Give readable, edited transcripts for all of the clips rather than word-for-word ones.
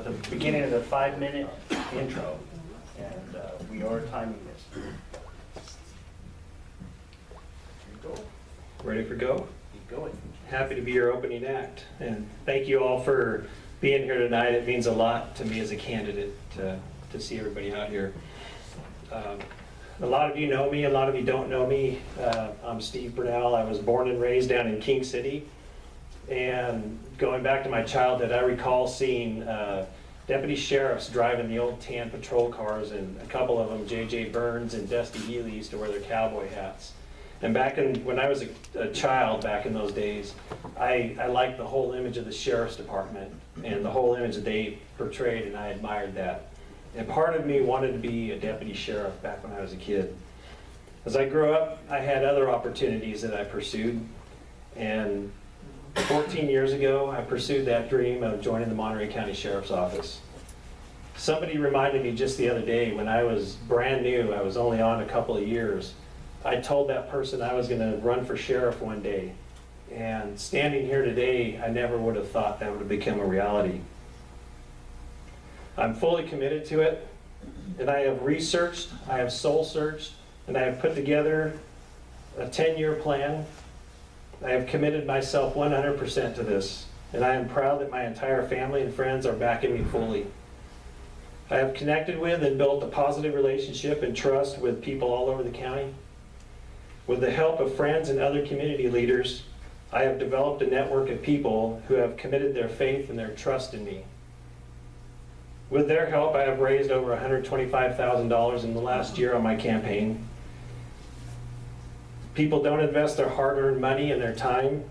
the beginning of the 5-minute intro, and we are timing this. Ready for go? Keep going. Happy to be your opening act, and thank you all for being here tonight. It means a lot to me as a candidate to see everybody out here. A lot of you know me, a lot of you don't know me. I'm Steve Bernal. I was born and raised down in King City, and going back to my childhood, I recall seeing deputy sheriffs driving the old tan patrol cars, and a couple of them, J.J. Burns and Dusty Healy, used to wear their cowboy hats. And when I was a child, back in those days, I liked the whole image of the sheriff's department and the whole image that they portrayed, and I admired that. And part of me wanted to be a deputy sheriff back when I was a kid. As I grew up, I had other opportunities that I pursued, and 14 years ago, I pursued that dream of joining the Monterey County Sheriff's Office. Somebody reminded me just the other day, when I was brand new, I was only on a couple of years, I told that person I was going to run for sheriff one day. And standing here today, I never would have thought that would have become a reality. I'm fully committed to it, and I have researched, I have soul searched, and I have put together a 10-year plan. I have committed myself 100% to this, and I am proud that my entire family and friends are backing me fully. I have connected with and built a positive relationship and trust with people all over the county. With the help of friends and other community leaders, I have developed a network of people who have committed their faith and their trust in me. With their help, I have raised over $125,000 in the last year on my campaign. People don't invest their hard-earned money and their time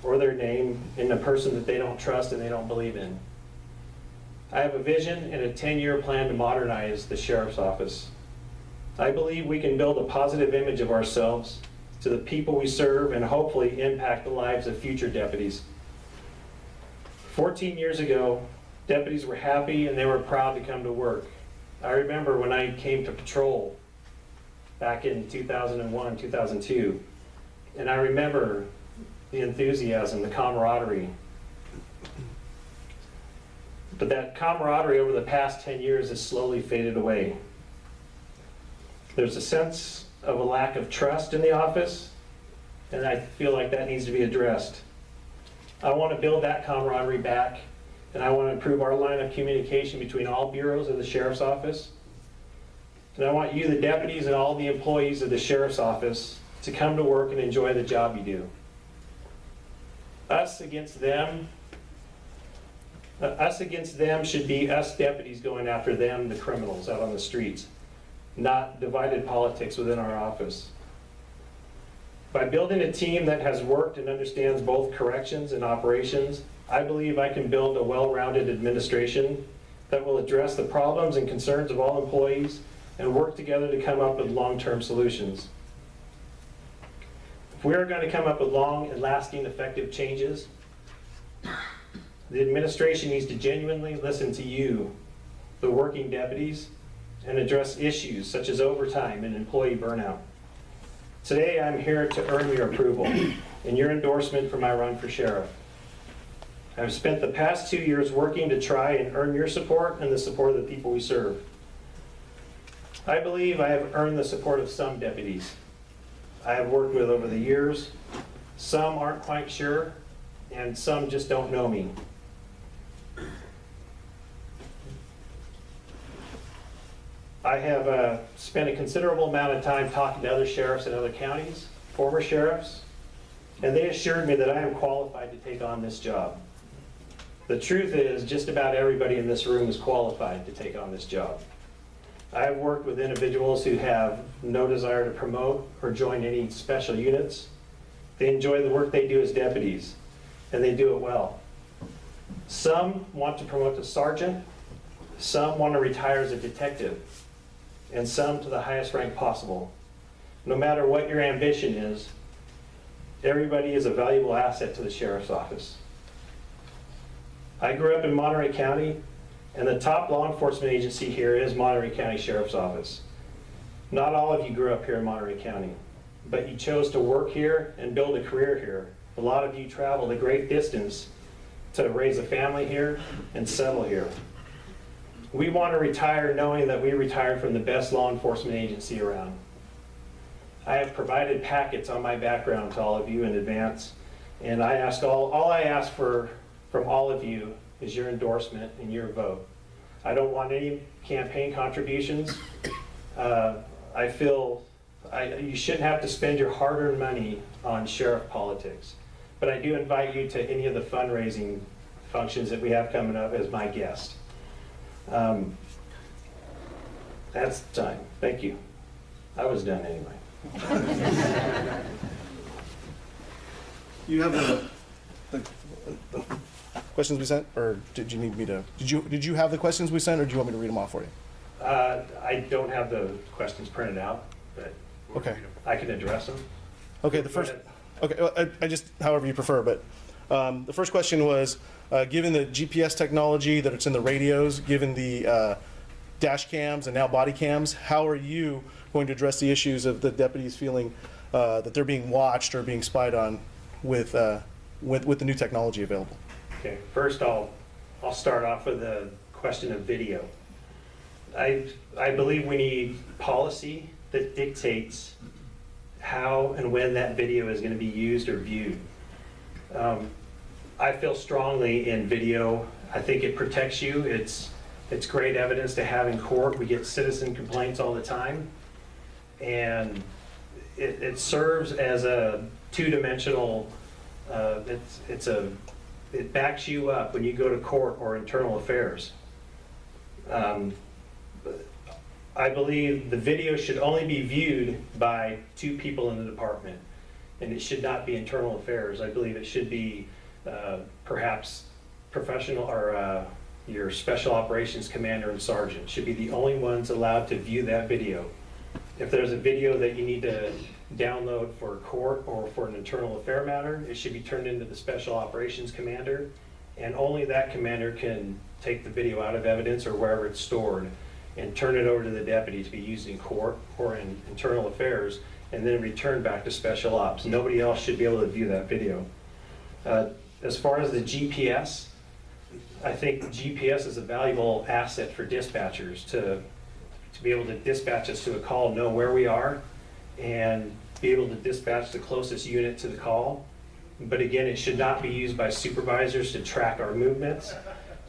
or their name in a person that they don't trust and they don't believe in. I have a vision and a 10-year plan to modernize the sheriff's office. I believe we can build a positive image of ourselves to the people we serve and hopefully impact the lives of future deputies. 14 years ago, deputies were happy and they were proud to come to work. I remember when I came to patrol back in 2001, 2002, and I remember the enthusiasm, the camaraderie. But that camaraderie over the past 10 years has slowly faded away. There's a sense of a lack of trust in the office, and I feel like that needs to be addressed. I want to build that camaraderie back, and I want to improve our line of communication between all bureaus of the Sheriff's Office. And I want you, the deputies, and all the employees of the Sheriff's Office to come to work and enjoy the job you do. Us against them should be us deputies going after them, the criminals out on the streets, not divided politics within our office. By building a team that has worked and understands both corrections and operations, I believe I can build a well-rounded administration that will address the problems and concerns of all employees and work together to come up with long-term solutions. If we are going to come up with long and lasting effective changes, the administration needs to genuinely listen to you, the working deputies, and address issues such as overtime and employee burnout. Today, I'm here to earn your approval and your endorsement for my run for sheriff. I've spent the past 2 years working to try and earn your support and the support of the people we serve. I believe I have earned the support of some deputies I have worked with over the years. Some aren't quite sure, and some just don't know me. I have spent a considerable amount of time talking to other sheriffs in other counties, former sheriffs, and they assured me that I am qualified to take on this job. The truth is, just about everybody in this room is qualified to take on this job. I have worked with individuals who have no desire to promote or join any special units. They enjoy the work they do as deputies, and they do it well. Some want to promote to sergeant, some want to retire as a detective, and some to the highest rank possible. No matter what your ambition is, everybody is a valuable asset to the sheriff's office. I grew up in Monterey County, and the top law enforcement agency here is Monterey County Sheriff's Office. Not all of you grew up here in Monterey County, but you chose to work here and build a career here. A lot of you traveled a great distance to raise a family here and settle here. We want to retire knowing that we retired from the best law enforcement agency around. I have provided packets on my background to all of you in advance, and I ask all I ask for from all of you is your endorsement and your vote. I don't want any campaign contributions. I feel you shouldn't have to spend your hard-earned money on sheriff politics. But I do invite you to any of the fundraising functions that we have coming up as my guest. That's time. Thank you. I was done anyway. You have the questions we sent, or did you need me to? Did you have the questions we sent, or do you want me to read them off for you? I don't have the questions printed out, but Okay. I can address them. Okay. The first. Okay. Well, I just however you prefer, but the first question was, given the GPS technology that it's in the radios, given the dash cams and now body cams, how are you going to address the issues of the deputies feeling that they're being watched or being spied on with the new technology available? Okay, first I'll start off with the question of video. I believe we need policy that dictates how and when that video is going to be used or viewed. I feel strongly in video. I think it protects you. It's great evidence to have in court. We get citizen complaints all the time, and it serves as a two-dimensional. It backs you up when you go to court or internal affairs. I believe the video should only be viewed by two people in the department, and it should not be internal affairs. I believe it should be perhaps professional or your special operations commander and sergeant should be the only ones allowed to view that video. If there's a video that you need to download for court or for an internal affair matter, it should be turned into the special operations commander, and only that commander can take the video out of evidence or wherever it's stored and turn it over to the deputy to be used in court or in internal affairs, and then return back to special ops. Nobody else should be able to view that video. As far as the GPS, I think GPS is a valuable asset for dispatchers to be able to dispatch us to a call, know where we are, and be able to dispatch the closest unit to the call. But again, it should not be used by supervisors to track our movements,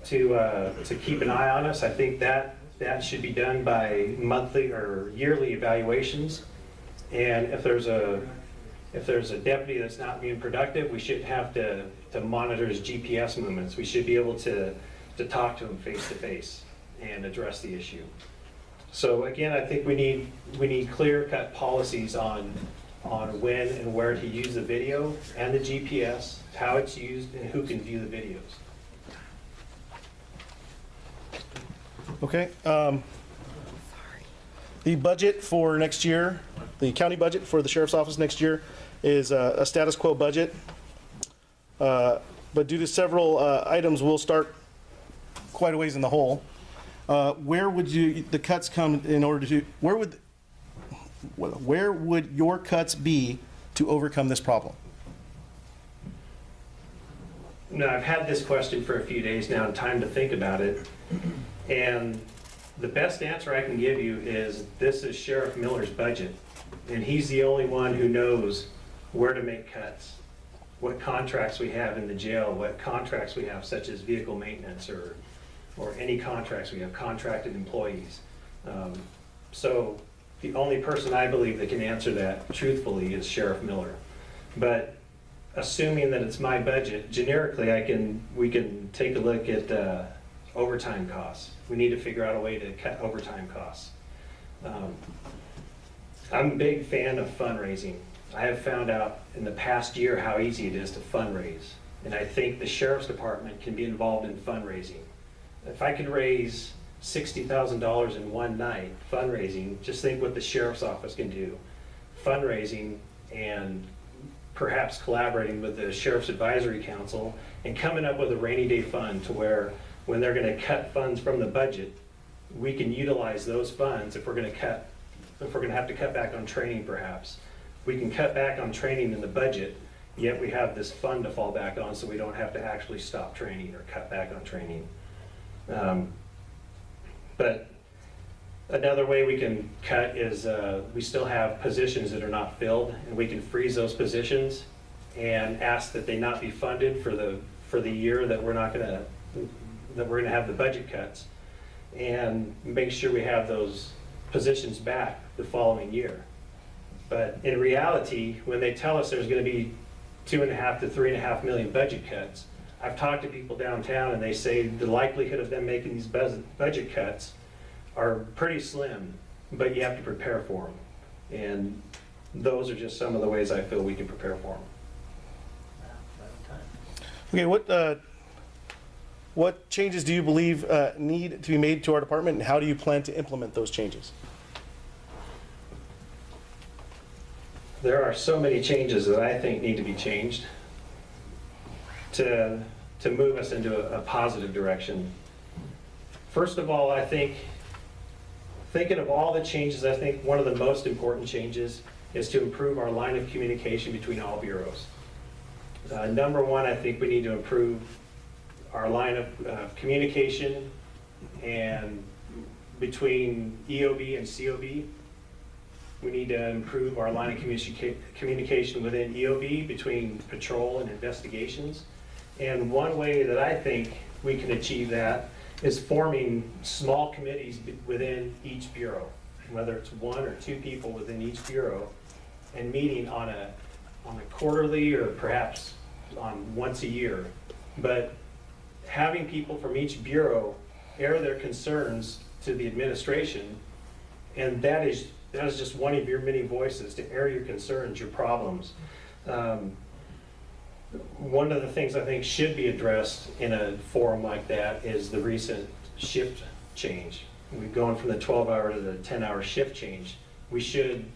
to keep an eye on us. I think that should be done by monthly or yearly evaluations. And if there's a deputy that's not being productive, we shouldn't have to monitor his GPS movements. We should be able to talk to him face to face and address the issue. So again, I think we need clear-cut policies on when and where to use the video and the GPS, how it's used, and who can view the videos. Okay. The budget for next year, the county budget for the sheriff's office next year is a status quo budget. But due to several items, we'll start quite a ways in the hole. Where would the cuts come in order to, where would your cuts be to overcome this problem? No, I've had this question for a few days now and time to think about it. And the best answer I can give you is this is Sheriff Miller's budget. And he's the only one who knows where to make cuts, what contracts we have in the jail, what contracts we have such as vehicle maintenance or any contracts we have, contracted employees. So the only person I believe that can answer that truthfully is Sheriff Miller. But assuming that it's my budget, generically we can take a look at overtime costs. We need to figure out a way to cut overtime costs. I'm a big fan of fundraising. I have found out in the past year how easy it is to fundraise. And I think the Sheriff's Department can be involved in fundraising. If I could raise $60,000 in one night fundraising, just think what the Sheriff's Office can do. Fundraising and perhaps collaborating with the Sheriff's Advisory Council and coming up with a rainy day fund to where when they're going to cut funds from the budget, we can utilize those funds if we're going to have to cut back on training perhaps. We can cut back on training in the budget yet we have this fund to fall back on so we don't have to actually stop training or cut back on training. But another way we can cut is we still have positions that are not filled, and we can freeze those positions and ask that they not be funded for the year that we're gonna have the budget cuts, and make sure we have those positions back the following year. But in reality, when they tell us there's gonna be 2.5 to 3.5 million budget cuts, I've talked to people downtown and they say the likelihood of them making these budget cuts are pretty slim, but you have to prepare for them. And those are just some of the ways I feel we can prepare for them. Okay, what changes do you believe need to be made to our department, and how do you plan to implement those changes? There are so many changes that I think need to be changed to move us into a positive direction. First of all, I think, thinking of all the changes, I think one of the most important changes is to improve our line of communication between all bureaus. Number one, I think we need to improve our line of communication and between EOB and COB. We need to improve our line of communication within EOB between patrol and investigations. And one way that I think we can achieve that is forming small committees within each bureau, whether it's 1 or 2 people within each bureau, and meeting on a quarterly or perhaps on once a year. But having people from each bureau air their concerns to the administration, and that is just one of your many voices to air your concerns, your problems. One of the things I think should be addressed in a forum like that is the recent shift change. We're going from the 12-hour to the 10-hour shift change. We should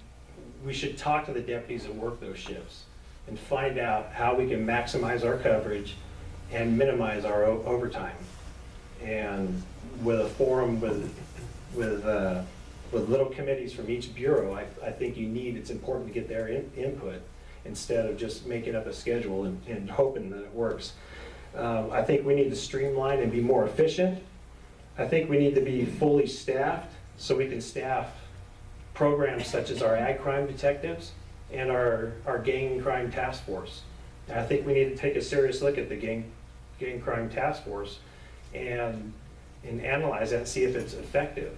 talk to the deputies that work those shifts and find out how we can maximize our coverage and minimize our overtime. And with a forum with little committees from each bureau, I think it's important to get their input instead of just making up a schedule and hoping that it works. I think we need to streamline and be more efficient. I think we need to be fully staffed so we can staff programs such as our ag crime detectives and our gang crime task force. And I think we need to take a serious look at the gang crime task force and analyze that and see if it's effective.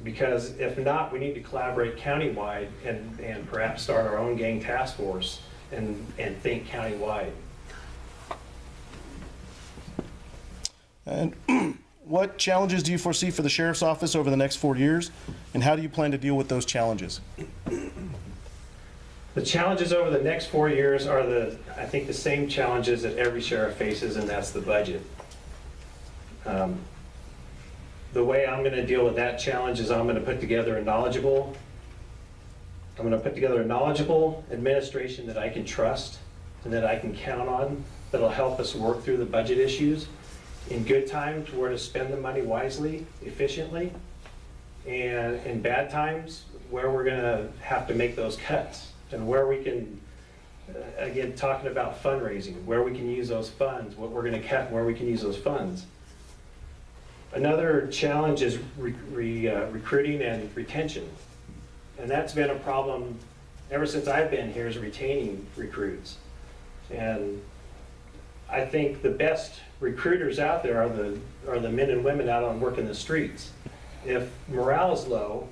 Because if not, we need to collaborate countywide and perhaps start our own gang task force and think countywide. And what challenges do you foresee for the sheriff's office over the next 4 years, and how do you plan to deal with those challenges? The challenges over the next 4 years are I think the same challenges that every sheriff faces, and that's the budget. The way I'm going to deal with that challenge is I'm going to put together a knowledgeable administration that I can trust and that I can count on, that'll help us work through the budget issues in good times, where to spend the money wisely, efficiently, and in bad times where we're going to have to make those cuts, and where we can, again, talking about fundraising, where we can use those funds, what we're going to cut, and where we can use those funds. Another challenge is recruiting and retention. And that's been a problem ever since I've been here, is retaining recruits. And I think the best recruiters out there are the men and women out on working the streets. If morale is low,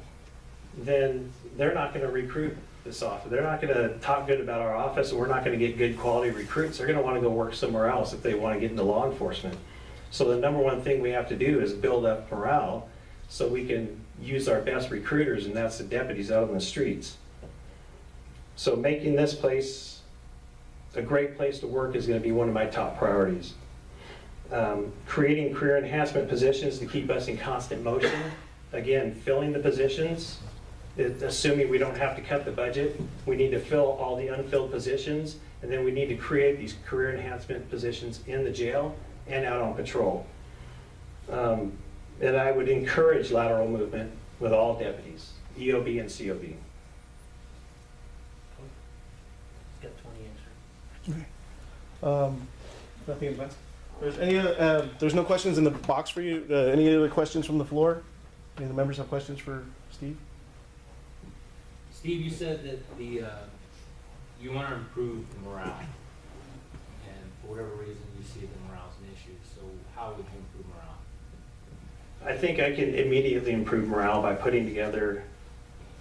then they're not going to recruit this often. They're not going to talk good about our office, and we're not going to get good quality recruits. They're going to want to go work somewhere else if they want to get into law enforcement. So the number one thing we have to do is build up morale so we can use our best recruiters, and that's the deputies out on the streets. So making this place a great place to work is going to be one of my top priorities. Creating career enhancement positions to keep us in constant motion. Again, filling the positions, assuming we don't have to cut the budget. We need to fill all the unfilled positions, and then we need to create these career enhancement positions in the jail and out on patrol. And I would encourage lateral movement with all deputies, EOB and COB. Got 20 answers. Nothing advanced. There's no questions in the box for you. Any other questions from the floor? Any of the members have questions for Steve? Steve, you said that you want to improve the morale, and for whatever reason you see the morale's an issue. So how would you improve morale? I think I can immediately improve morale by putting together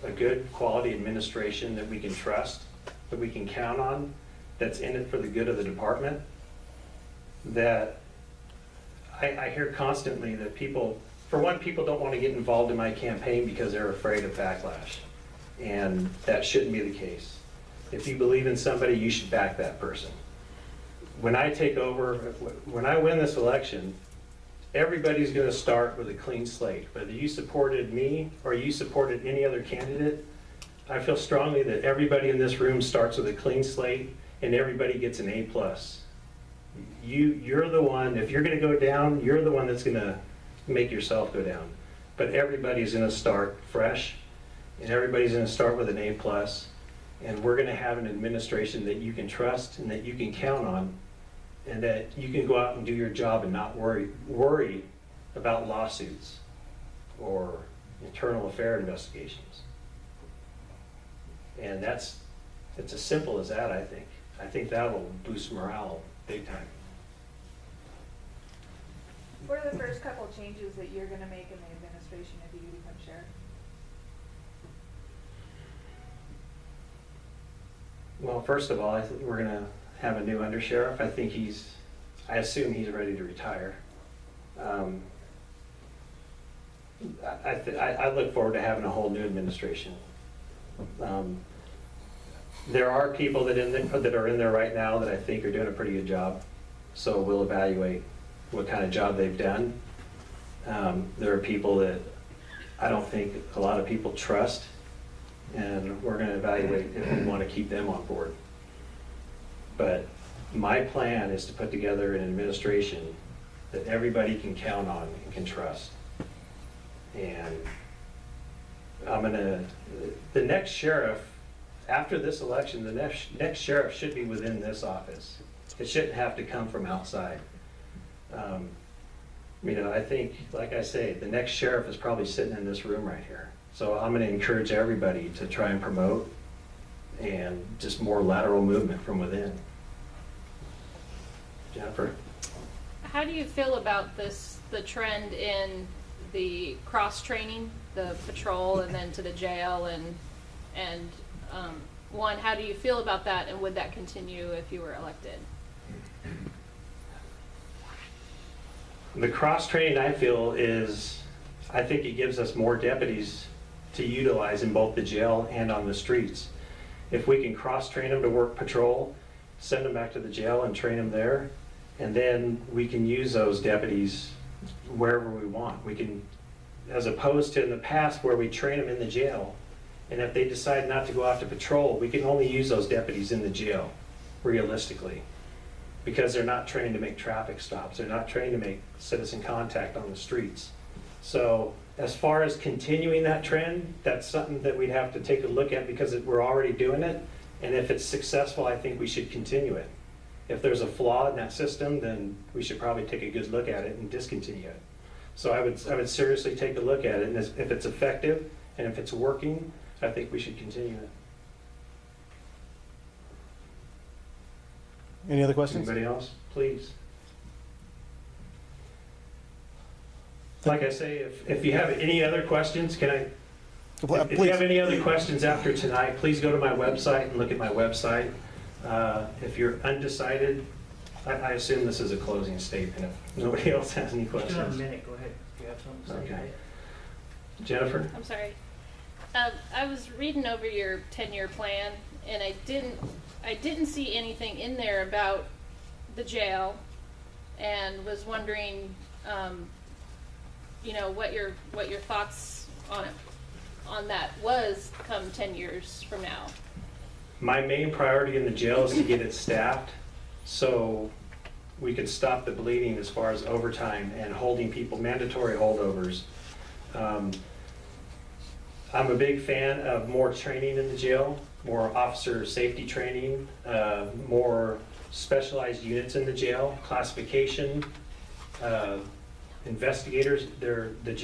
a good quality administration that we can trust, that we can count on, that's in it for the good of the department. That I hear constantly that people, for one, people don't want to get involved in my campaign because they're afraid of backlash. And that shouldn't be the case. If you believe in somebody, you should back that person. When I take over, when I win this election, everybody's going to start with a clean slate. Whether you supported me or you supported any other candidate, I feel strongly that everybody in this room starts with a clean slate and everybody gets an A+. You're the one, if you're going to go down, you're the one that's going to make yourself go down. But everybody's going to start fresh, and everybody's going to start with an A+, and we're going to have an administration that you can trust and that you can count on, and that you can go out and do your job and not worry about lawsuits or internal affair investigations. And it's as simple as that, I think. I think that will boost morale big time. What are the first couple changes that you're gonna make in the administration if you become sheriff? Well, first of all, I think we're gonna have a new undersheriff. I assume he's ready to retire. I look forward to having a whole new administration. There are people that are in there right now that I think are doing a pretty good job. So we'll evaluate what kind of job they've done. There are people that I don't think a lot of people trust, and we're going to evaluate if we want to keep them on board. But my plan is to put together an administration that everybody can count on and can trust. And the next sheriff, after this election, the next sheriff should be within this office. It shouldn't have to come from outside. I think, like I say, the next sheriff is probably sitting in this room right here. So I'm going to encourage everybody to try and promote and just more lateral movement from within. Jennifer? How do you feel about the trend in the cross-training, the patrol and then to the jail, and one, how do you feel about that, and would that continue if you were elected? The cross-training, I feel, I think it gives us more deputies to utilize in both the jail and on the streets. If we can cross-train them to work patrol, send them back to the jail and train them there, and then we can use those deputies wherever we want. We can, as opposed to in the past where we train them in the jail, and if they decide not to go out to patrol, we can only use those deputies in the jail, realistically, because they're not trained to make traffic stops. They're not trained to make citizen contact on the streets. So as far as continuing that trend, that's something that we'd have to take a look at because we're already doing it. And if it's successful, I think we should continue it. If there's a flaw in that system, then we should probably take a good look at it and discontinue it. So I would seriously take a look at it, and if it's effective and if it's working, I think we should continue it. Any other questions? Anybody else? Please. Like I say, if you have any other questions, if you have any other questions after tonight, please go to my website and look at my website. If you're undecided, I assume this is a closing statement. If nobody else has any You still have a questions. minute, go ahead. If you have something to say. Okay. Jennifer? I'm sorry. I was reading over your 10-year plan, and I didn't see anything in there about the jail, and was wondering, what your thoughts on that was come 10 years from now. My main priority in the jail is to get it staffed so we could stop the bleeding as far as overtime and holding people, mandatory holdovers. I'm a big fan of more training in the jail, more officer safety training, more specialized units in the jail, classification, investigators, the jail